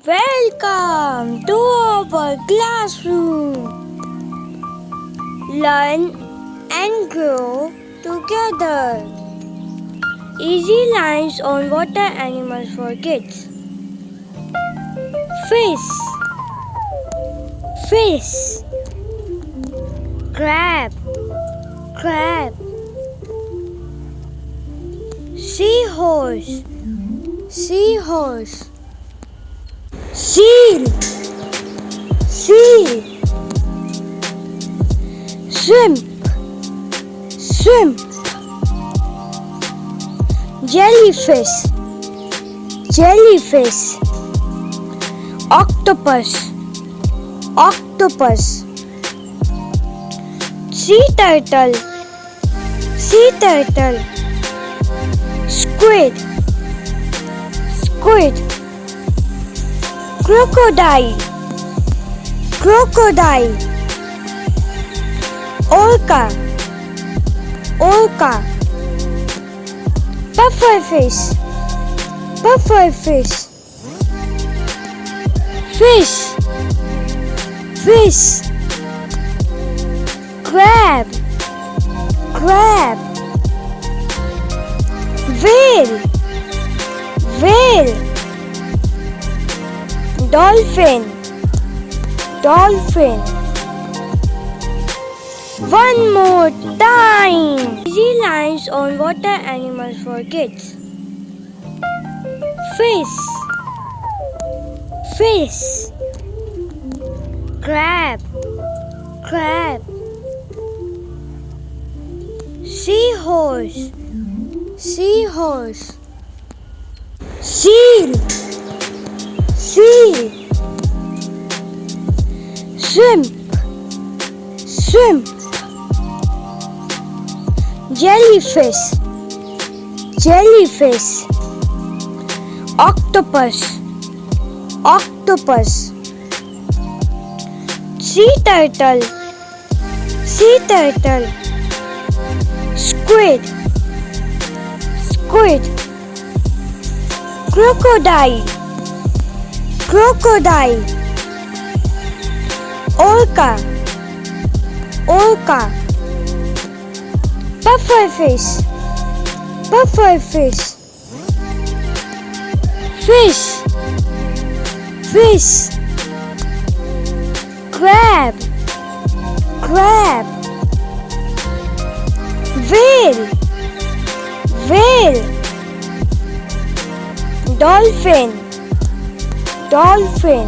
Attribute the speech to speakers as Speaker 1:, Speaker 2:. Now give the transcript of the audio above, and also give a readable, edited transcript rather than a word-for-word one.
Speaker 1: Welcome to our classroom. Learn and grow together. Easy lines on water animals for kids. Fish, fish. Crab, crab. Seahorse, seahorse. Seal, seal. Shrimp, shrimp. Jellyfish, jellyfish. Octopus, octopus. Sea turtle, sea turtle. Squid, squid. Crocodile, crocodile. Orca, orca. Pufferfish, pufferfish. Fish, fish. Crab, crab. Whale, whale. Dolphin, dolphin. One more time. Easy lines on water animals for kids. Fish, fish. Crab, crab. Seahorse, seahorse. Seal, seal. Shrimp, shrimp. Jellyfish, jellyfish. Octopus, octopus. Sea turtle, sea turtle. Squid, squid. Crocodile, crocodile. Orca, orca. Pufferfish, pufferfish. Fish, fish. Crab, crab. Whale, whale. Dolphin, dolphin.